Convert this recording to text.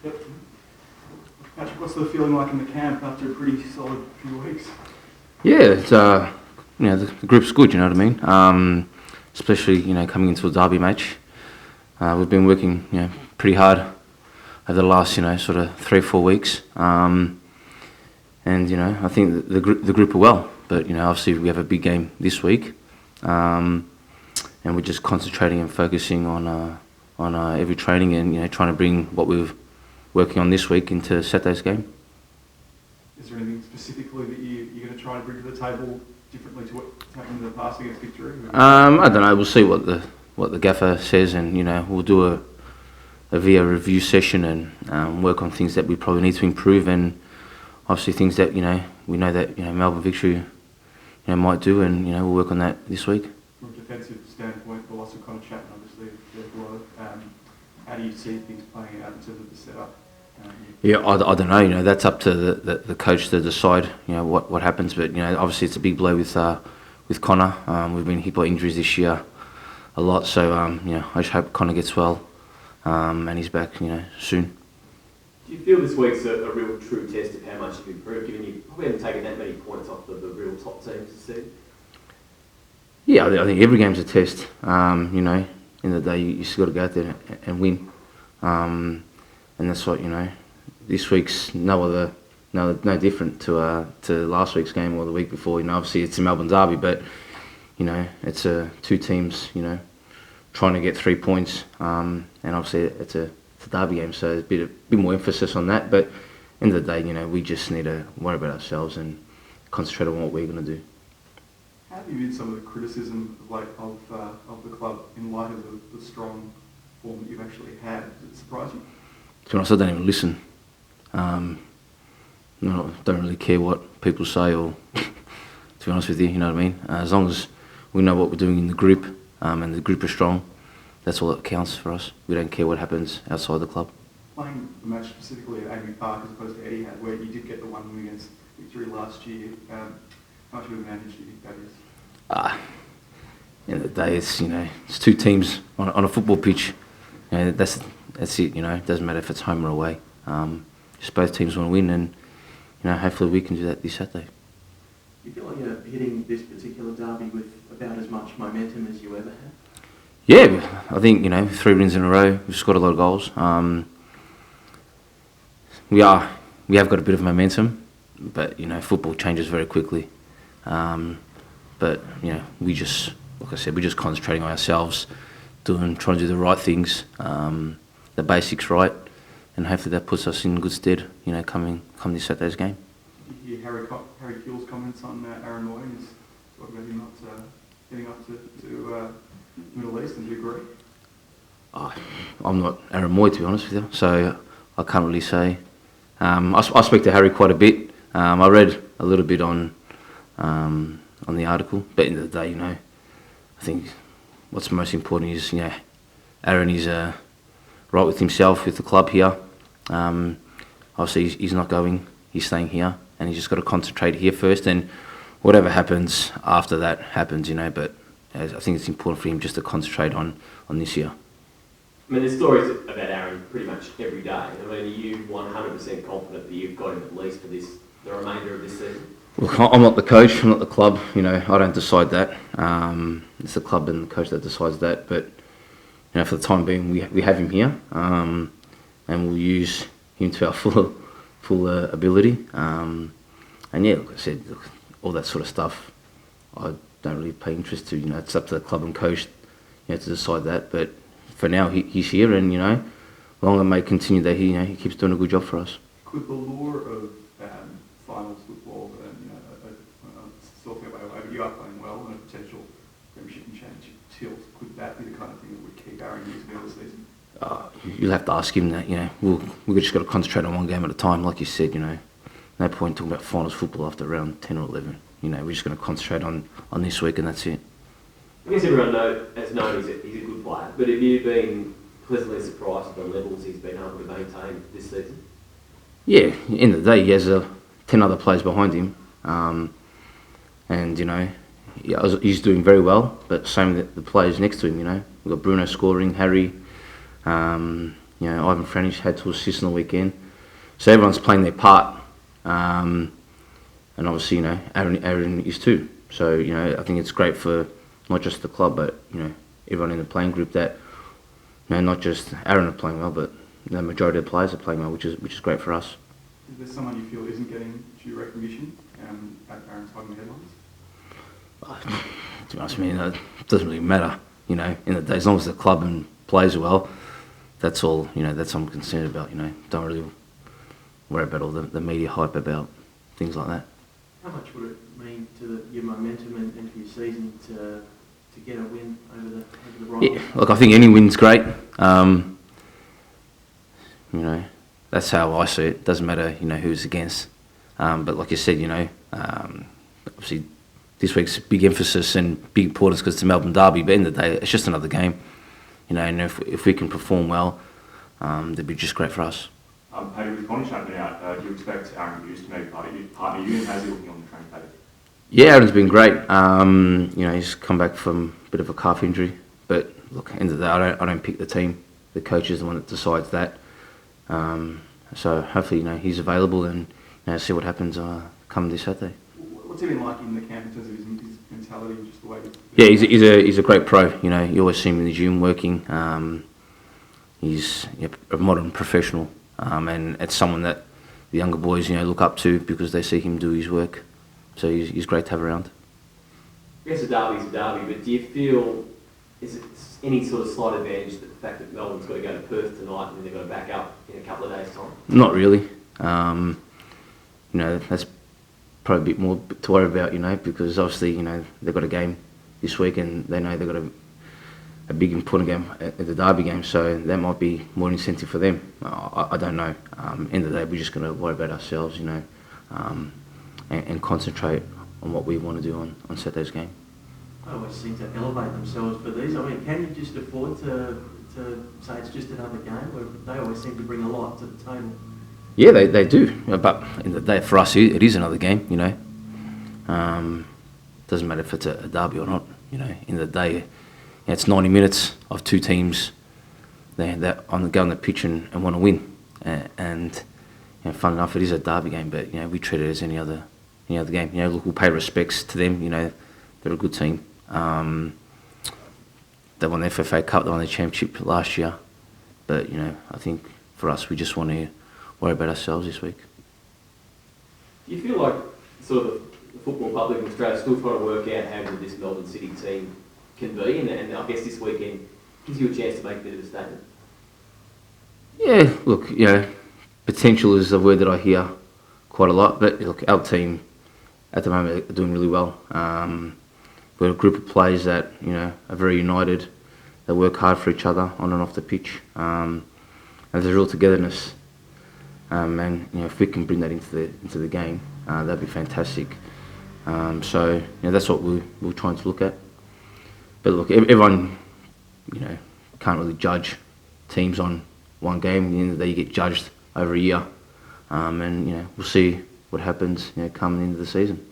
Yep. Patrick, what's the feeling like in the camp after a pretty solid few weeks? Yeah, it's the group's good. You know what I mean? Especially coming into a derby match. We've been working pretty hard over the last sort of 3 or 4 weeks, and I think the group are well. But obviously we have a big game this week, and we're just concentrating and focusing on every training and trying to bring what we're working on this week into Saturday's game. Is there anything specifically that you're going to try to bring to the table differently to what happened in the past against Victory? I don't know. We'll see what the gaffer says, and we'll do a VIA review session and work on things that we probably need to improve, and obviously things that we know that Melbourne Victory might do, and we'll work on that this week. From a defensive standpoint, the loss of Connor Chapman, obviously, they're below. How do you see things playing out in terms of the setup? Yeah, I don't know. That's up to the coach to decide. What happens. But obviously it's a big blow with Connor. We've been hit by injuries this year a lot. So I just hope Connor gets well and he's back soon. Do you feel this week's a real true test of how much you've improved, given you probably haven't taken that many points off the real top teams this season? Yeah, I think every game's a test. In the day you just got to go out there and win. And that's what this week's no different to last week's game or the week before. Obviously it's a Melbourne Derby, but it's two teams trying to get 3 points, and obviously it's a derby game, so there's a bit more emphasis on that. But end of the day, we just need to worry about ourselves and concentrate on what we're going to do. How have you viewed some of the criticism of the club in light of the strong form that you've actually had? Does it surprise you? To be honest, I don't even listen. I don't really care what people say, or to be honest with you, you know what I mean? As long as we know what we're doing in the group, and the group is strong, that's all that counts for us. We don't care what happens outside the club. Playing the match specifically at Amy Park as opposed to Etihad, where you did get the 1 win against Victory last year, how much of an advantage do you think that is? At the end of the day, it's two teams on a football pitch. That's it. It doesn't matter if it's home or away. Just both teams want to win, and hopefully we can do that this Saturday. You feel like you're hitting this particular derby with about as much momentum as you ever have? Yeah, I think 3 wins in a row. We've scored a lot of goals. We have got a bit of momentum, but football changes very quickly. But we just, like I said, we're just concentrating on ourselves, trying to do the right things, the basics right, and hopefully that puts us in good stead. Come this Saturday's game. Did you hear Harry Kewell's comments on Aaron Moy? He's talking about him not getting up to Middle East, and do you agree? I'm not Aaron Moy, to be honest with you, so I can't really say. I speak to Harry quite a bit. I read a little bit on the article, but at the end of the day, I think what's most important is, Aaron is right with himself, with the club here. Obviously, he's not going. He's staying here, and he's just got to concentrate here first, and whatever happens after that happens, But I think it's important for him just to concentrate on this year. I mean, there's stories about Aaron pretty much every day. I mean, are you 100% confident that you've got him at least for the remainder of this season? Look, I'm not the coach, I'm not the club. I don't decide that. It's the club and the coach that decides that. But for the time being, we have him here, and we'll use him to our full ability. And yeah, like I said, all that sort of stuff, I don't really pay interest to. It's up to the club and coach, to decide that. But for now, he's here, and long it may continue that he keeps doing a good job for us. Could the lure of finals football, talking about you are playing well and a potential premiership and championship tilt, could that be the kind of thing that would keep Aaron using the season? You'll have to ask him that. We've just got to concentrate on one game at a time, like you said. No point talking about finals football after round 10 or 11. We're just going to concentrate on this week, and that's it. I guess everyone has known he's a good player, but have you been pleasantly surprised at the levels he's been able to maintain this season? Yeah, at the end of the day, he has 10 other players behind him, and he's doing very well. But same with the players next to him. We've got Bruno scoring, Harry, You know, Ivan Frenish had to assist on the weekend. So everyone's playing their part. And obviously, you know, Aaron is too. So, you know, I think it's great for not just the club, but, you know, everyone in the playing group that, you know, not just Aaron are playing well, but the majority of the players are playing well, which is great for us. Is there someone you feel isn't getting due recognition at Aaron's hiding the headlines? To be honest with you, it doesn't really matter. You know, in the day, as long as the club and plays well, that's all. You know, that's what I'm concerned about. You know, don't really worry about all the media hype about things like that. How much would it mean to your momentum and for your season to get a win over the Rivals? Yeah, look, I think any win's great. You know, that's how I see it. Doesn't matter, you know, who's against. But like you said, you know, obviously this week's big emphasis and big importance because it's the Melbourne Derby. But at the end of the day, it's just another game. You know, and if we can perform well, that'd be just great for us. Paddy, with Cornish opening out, do you expect Aaron Hughes to maybe partner you, and how's he looking on the training paddock? Yeah, Aaron's been great. You know, he's come back from a bit of a calf injury. But look, end of the day, I don't pick the team. The coach is the one that decides that. So hopefully, you know, he's available and, you know, see what happens come this Saturday. What's he been like in the camp in terms of his mentality and just the way? Yeah, he's a great pro. You know, you always see him in the gym working. He's a modern professional, and it's someone that the younger boys, you know, look up to because they see him do his work. So he's great to have around. I guess a derby's a derby, but do you feel, is it any sort of slight advantage that the fact that Melbourne's got to go to Perth tonight and then they've got to back up in a couple of days' time? Not really. You know, that's probably a bit more to worry about, you know, because obviously, you know, they've got a game this week and they know they've got a big important game at the Derby game, so that might be more incentive for them. I don't know. End of the day, we're just going to worry about ourselves, you know, and concentrate on what we want to do on Saturday's game. They always seem to elevate themselves for these. I mean, can you just afford to say it's just another game? Where they always seem to bring a lot to the table. Yeah, they do. But in the day, for us, it is another game, you know. Doesn't matter if it's a derby or not, you know. In the day, it's 90 minutes of two teams that go on the pitch and want to win. And you know, fun enough, it is a derby game, but you know, we treat it as any other game. You know, look, we'll pay respects to them. You know, they're a good team. They won the FFA Cup, they won the Championship last year. But you know, I think for us, we just want to worry about ourselves this week. Do you feel like sort of the football public in Australia is still trying to work out how good this Melbourne City team can be, and I guess this weekend gives you a chance to make a bit of a statement? Yeah, look, you know, potential is a word that I hear quite a lot, but look, our team at the moment are doing really well. We're a group of players that, you know, are very united. They work hard for each other on and off the pitch. And there's a real togetherness. And you know, if we can bring that into the game, that'd be fantastic. So you know, that's what we're trying to look at. But look, everyone, you know, can't really judge teams on one game. At the end of the day, you get judged over a year, and you know, we'll see what happens, you know, coming into the season.